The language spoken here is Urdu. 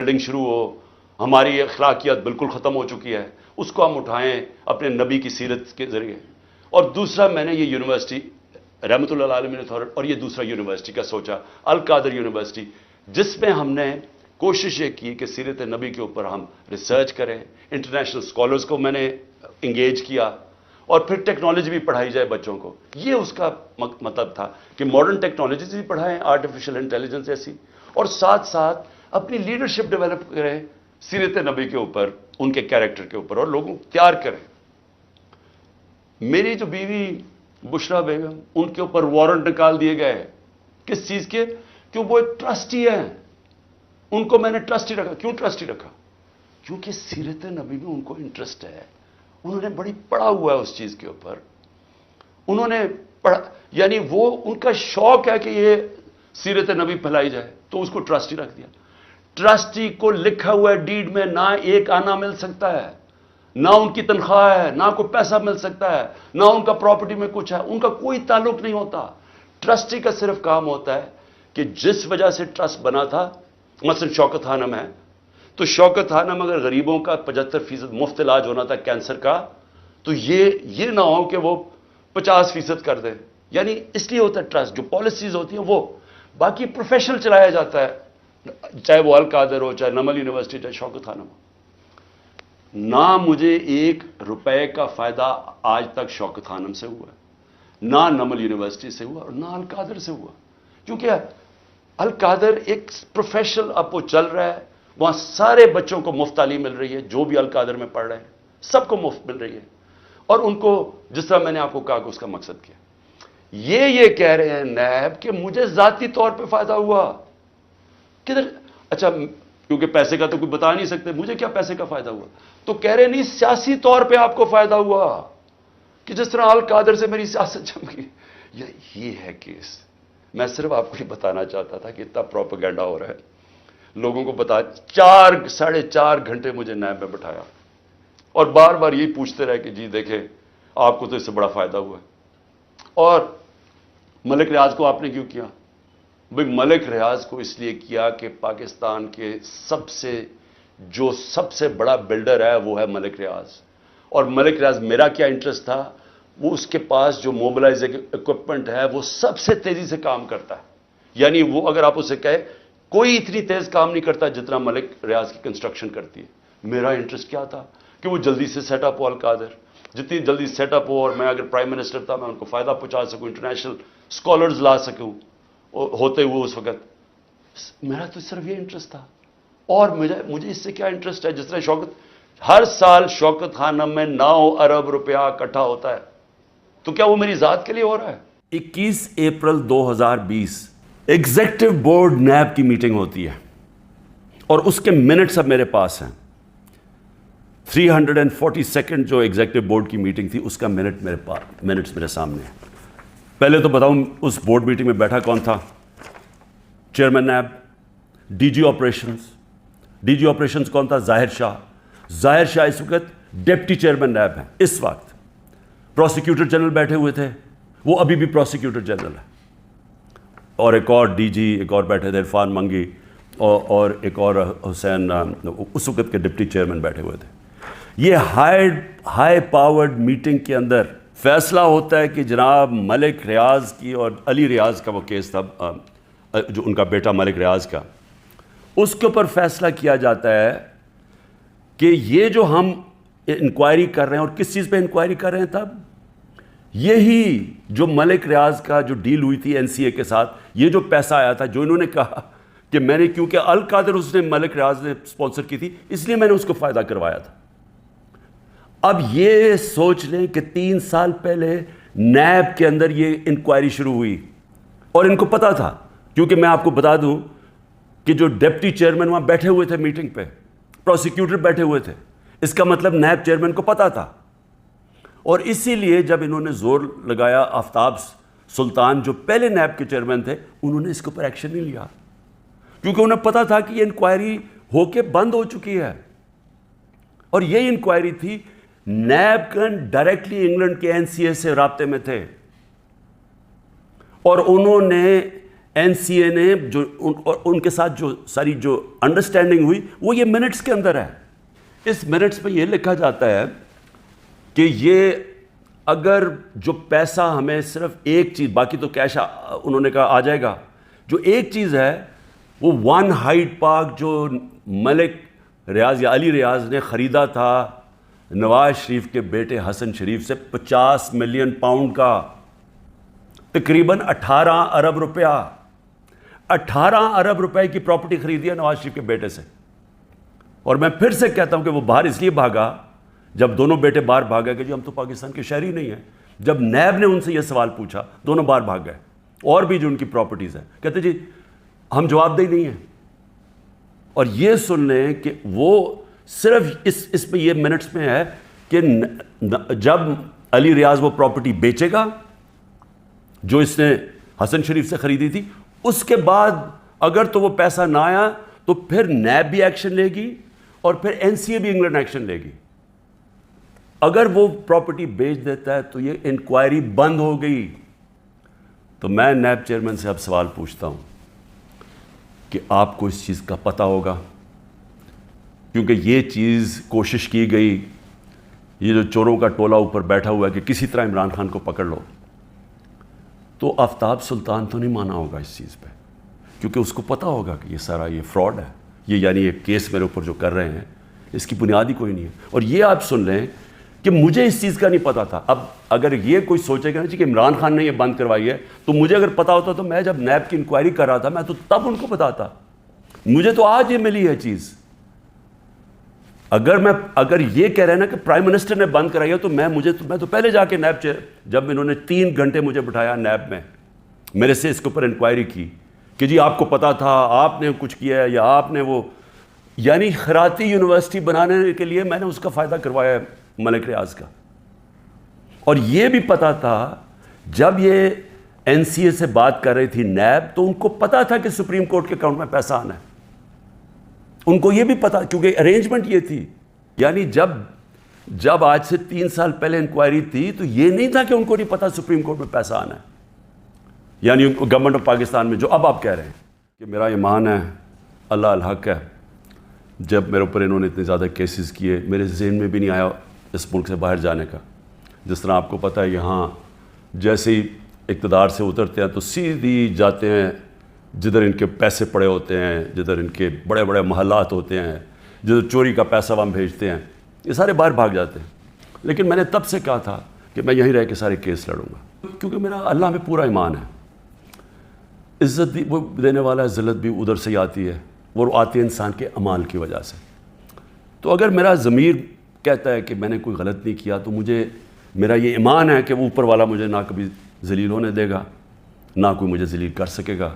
بلڈنگ شروع ہو، ہماری اخلاقیات بالکل ختم ہو چکی ہے، اس کو ہم اٹھائیں اپنے نبی کی سیرت کے ذریعے. اور دوسرا میں نے یہ یونیورسٹی رحمۃ اللہ علیہ اتھارٹی اور یہ دوسرا یونیورسٹی کا سوچا، القادر یونیورسٹی، جس میں ہم نے کوشش یہ کی کہ سیرت نبی کے اوپر ہم ریسرچ کریں، انٹرنیشنل اسکالرز کو میں نے انگیج کیا، اور پھر ٹیکنالوجی بھی پڑھائی جائے بچوں کو. یہ اس کا مطلب تھا کہ ماڈرن ٹیکنالوجیز بھی پڑھائیں، آرٹیفیشل انٹیلیجنس ایسی، اور ساتھ ساتھ اپنی لیڈرشپ ڈیولپ کریں سیرت نبی کے اوپر، ان کے کیریکٹر کے اوپر، اور لوگوں کو تیار کریں. میری جو بیوی بشرا بیگم، ان کے اوپر وارنٹ نکال دیے گئے. کس چیز کے؟ کیوں وہ ایک ٹرسٹی ہیں. ان کو میں نے ٹرسٹی رکھا. کیوں ٹرسٹی رکھا؟ کیونکہ سیرت نبی میں ان کو انٹرسٹ ہے، انہوں نے بڑی پڑھا ہوا ہے اس چیز کے اوپر، انہوں نے پڑھا، یعنی وہ ان کا شوق ہے کہ یہ سیرت نبی پھیلائی جائے، تو اس کو ٹرسٹی رکھ دیا. ٹرسٹی کو لکھا ہوا ہے ڈیڈ میں، نہ ایک آنا مل سکتا ہے، نہ ان کی تنخواہ ہے، نہ کوئی پیسہ مل سکتا ہے، نہ ان کا پراپرٹی میں کچھ ہے، ان کا کوئی تعلق نہیں ہوتا. ٹرسٹی کا صرف کام ہوتا ہے کہ جس وجہ سے ٹرسٹ بنا تھا، مثلا شوکت خانم ہے، تو شوکت خانم اگر غریبوں کا 75% مفت علاج ہونا تھا کینسر کا، تو یہ نہ ہو کہ وہ 50% کر دیں. یعنی اس لیے ہوتا ہے ٹرسٹ، جو پالیسیز ہوتی ہیں وہ. باقی پروفیشنل چلایا جاتا ہے، چاہے وہ القادر ہو، چاہے نمل یونیورسٹی، چاہے شوکت خانم ہو. نہ مجھے 1 روپے کا فائدہ آج تک شوکت خانم سے ہوا ہے، نہ نمل یونیورسٹی سے ہوا، اور نہ القادر سے ہوا. کیونکہ القادر ایک پروفیشنل اب وہ چل رہا ہے، وہاں سارے بچوں کو مفت تعلیم مل رہی ہے، جو بھی القادر میں پڑھ رہے ہیں سب کو مفت مل رہی ہے. اور ان کو جس طرح میں نے آپ کو کہا کہ اس کا مقصد کیا، یہ کہہ رہے ہیں نیب کہ مجھے ذاتی طور پہ فائدہ ہوا. کدھر؟ اچھا، کیونکہ پیسے کا تو کوئی بتا نہیں سکتے، مجھے کیا پیسے کا فائدہ ہوا؟ تو کہہ رہے نہیں، سیاسی طور پہ آپ کو فائدہ ہوا، کہ جس طرح القادر سے میری سیاست جم گئی. یہ ہے کیس. میں صرف آپ کو یہ بتانا چاہتا تھا کہ اتنا پروپیگنڈا ہو رہا ہے، لوگوں کو بتا. 4.5 گھنٹے مجھے نیب میں بٹھایا، اور بار بار یہی پوچھتے رہے کہ جی دیکھیں آپ کو تو اس سے بڑا فائدہ ہوا ہے. اور ملک ریاض کو آپ نے کیوں کیا؟ بھئی ملک ریاض کو اس لیے کیا کہ پاکستان کے سب سے بڑا بلڈر ہے وہ ہے ملک ریاض. اور ملک ریاض میرا کیا انٹرسٹ تھا؟ وہ اس کے پاس جو موبلائز اکوپمنٹ ہے وہ سب سے تیزی سے کام کرتا ہے. یعنی وہ اگر آپ اسے کہے کوئی اتنی تیز کام نہیں کرتا جتنا ملک ریاض کی کنسٹرکشن کرتی ہے. میرا انٹرسٹ کیا تھا؟ کہ وہ جلدی سے سیٹ اپ ہو القادر، جتنی جلدی سیٹ اپ ہو، اور میں اگر پرائم منسٹر تھا میں ان کو فائدہ پہنچا سکوں، انٹرنیشنل اسکالرز لا سکوں ہوتے ہوئے اس وقت. میرا تو صرف یہ انٹرسٹ تھا. اور مجھے اس سے کیا انٹرسٹ ہے؟ جس طرح ہر سال شوکت خانم میں 9 ارب روپیہ اکٹھا ہوتا ہے، تو کیا وہ میری ذات کے لیے ہو رہا ہے؟ 21 اپریل 2020 ایگزیکٹو بورڈ نیب کی میٹنگ ہوتی ہے، اور اس کے منٹس اب میرے پاس ہیں. 342 جو ایگزیکٹو بورڈ کی میٹنگ تھی، اس کا منٹس میرے سامنے ہیں. پہلے تو بتاؤں اس بورڈ میٹنگ میں بیٹھا کون تھا؟ Chairman NAB. D G operations کون تھا؟ ظاہر شاہ اس وقت ڈپٹی چیئرمین نیب ہیں. اس وقت پروسیکیوٹر جنرل بیٹھے ہوئے تھے، وہ ابھی بھی پروسیکیوٹر جنرل ہے. اور ایک اور ڈی جی ایک اور بیٹھے تھے، عرفان منگی، اور ایک اور حسین، اس وقت کے ڈپٹی چیئرمین بیٹھے ہوئے تھے. یہ ہائی پاورڈ میٹنگ کے اندر فیصلہ ہوتا ہے کہ جناب ملک ریاض کی، اور علی ریاض کا وہ کیس تھا، جو ان کا بیٹا ملک ریاض کا، اس کے اوپر فیصلہ کیا جاتا ہے کہ یہ جو ہم انکوائری کر رہے ہیں، اور کس چیز پہ انکوائری کر رہے ہیں تب؟ یہی جو ملک ریاض کا جو ڈیل ہوئی تھی NCA کے ساتھ، یہ جو پیسہ آیا تھا، جو انہوں نے کہا کہ میں نے، کیونکہ القادر اس نے ملک ریاض نے اسپانسر کی تھی، اس لیے میں نے اس کو فائدہ کروایا تھا. اب یہ سوچ لیں کہ 3 سال پہلے نیب کے اندر یہ انکوائری شروع ہوئی، اور ان کو پتا تھا، کیونکہ میں آپ کو بتا دوں کہ جو ڈپٹی چیئرمین وہاں بیٹھے ہوئے تھے میٹنگ پہ، پروسیکیوٹر بیٹھے ہوئے تھے، اس کا مطلب نیب چیئرمین کو پتا تھا. اور اسی لیے جب انہوں نے زور لگایا، آفتاب سلطان جو پہلے نیب کے چیئرمین تھے، انہوں نے اس کے اوپر ایکشن نہیں لیا، کیونکہ انہیں پتا تھا کہ یہ انکوائری ہو کے بند ہو چکی ہے. اور یہ انکوائری تھی، نیب کن ڈائریکٹلی انگلینڈ کے NCA سے رابطے میں تھے، اور انہوں نے NCA نے جو ان کے ساتھ جو ساری جو انڈرسٹینڈنگ ہوئی وہ یہ منٹس کے اندر ہے. اس منٹس میں یہ لکھا جاتا ہے کہ یہ اگر جو پیسہ ہمیں صرف ایک چیز, باقی تو کیش انہوں نے کہا آ جائے گا, جو ایک چیز ہے وہ 1 ہائیڈ پارک جو ملک ریاض یا علی ریاض نے خریدا تھا نواز شریف کے بیٹے حسن شریف سے 50 ملین پاؤنڈ کا, تقریباً 18 ارب روپیہ, 18 ارب روپے کی پراپرٹی خریدی ہے نواز شریف کے بیٹے سے. اور میں پھر سے کہتا ہوں کہ وہ باہر اس لیے بھاگا, جب دونوں بیٹے باہر بھاگے کہ جی ہم تو پاکستان کے شہری نہیں ہیں. جب نیب نے ان سے یہ سوال پوچھا دونوں باہر بھاگ گئے. اور بھی جو ان کی پراپرٹیز ہیں کہتے جی ہم جواب دہ نہیں ہیں. اور یہ سن لیں کہ وہ صرف اس میں یہ منٹس میں ہے کہ جب علی ریاض وہ پراپرٹی بیچے گا جو اس نے حسن شریف سے خریدی تھی, اس کے بعد اگر تو وہ پیسہ نہ آیا تو پھر نیب بھی ایکشن لے گی اور پھر NCA بھی انگلینڈ ایکشن لے گی. اگر وہ پراپرٹی بیچ دیتا ہے تو یہ انکوائری بند ہو گئی. تو میں نیب چیئرمین سے اب سوال پوچھتا ہوں کہ آپ کو اس چیز کا پتہ ہوگا, کیونکہ یہ چیز کوشش کی گئی, یہ جو چوروں کا ٹولہ اوپر بیٹھا ہوا ہے کہ کسی طرح عمران خان کو پکڑ لو, تو آفتاب سلطان تو نہیں مانا ہوگا اس چیز پہ, کیونکہ اس کو پتہ ہوگا کہ یہ سارا یہ فراڈ ہے, یہ یعنی یہ کیس میرے اوپر جو کر رہے ہیں اس کی بنیاد ہی کوئی نہیں ہے. اور یہ آپ سن لیں کہ مجھے اس چیز کا نہیں پتا تھا. اب اگر یہ کوئی سوچے گا نا جی کہ عمران خان نے یہ بند کروائی ہے, تو مجھے اگر پتا ہوتا تو میں جب نیب کی انکوائری کر رہا تھا میں تو تب ان کو بتاتا. مجھے تو آج یہ ملی ہے چیز. اگر یہ کہہ رہے ہیں نا کہ پرائم منسٹر نے بند کرائی ہے تو میں تو پہلے جا کے نیب جب انہوں نے 3 گھنٹے مجھے بٹھایا نیب میں, میرے سے اس کے اوپر انکوائری کی کہ جی آپ کو پتا تھا, آپ نے کچھ کیا ہے یا آپ نے وہ, یعنی خیراتی یونیورسٹی بنانے کے لیے میں نے اس کا فائدہ کروایا ہے ملک ریاض کا. اور یہ بھی پتا تھا جب یہ NCA سے بات کر رہی تھی نیب, تو ان کو پتا تھا کہ سپریم کورٹ کے اکاؤنٹ میں پیسہ آنا ہے. ان کو یہ بھی پتا, کیونکہ ارینجمنٹ یہ تھی. یعنی جب آج سے 3 سال پہلے انکوائری تھی تو یہ نہیں تھا کہ ان کو نہیں پتا سپریم کورٹ میں پیسہ آنا ہے. یعنی گورنمنٹ آف پاکستان میں جو اب آپ کہہ رہے ہیں کہ میرا ایمان ہے اللہ الحق ہے, جب میرے اوپر انہوں نے اتنے زیادہ کیسز کیے میرے ذہن میں بھی نہیں آیا اس ملک سے باہر جانے کا. جس طرح آپ کو پتہ ہے یہاں جیسے ہی اقتدار سے اترتے ہیں تو سیدھی جاتے ہیں جدھر ان کے پیسے پڑے ہوتے ہیں, جدھر ان کے بڑے بڑے محلات ہوتے ہیں, جدھر چوری کا پیسہ وہاں بھیجتے ہیں, یہ سارے باہر بھاگ جاتے ہیں. لیکن میں نے تب سے کہا تھا کہ میں یہیں رہ کے سارے کیس لڑوں گا, کیونکہ میرا اللہ میں پورا ایمان ہے. عزت بھی وہ دینے والا ہے, ذلت بھی ادھر سے ہی آتی ہے, وہ آتی ہے انسان کے اعمال کی وجہ سے. تو اگر میرا ضمیر کہتا ہے کہ میں نے کوئی غلط نہیں کیا تو میرا یہ ایمان ہے کہ وہ اوپر والا مجھے نہ کبھی ذلیل ہونے دے گا, نہ کوئی مجھے ذلیل کر سکے گا.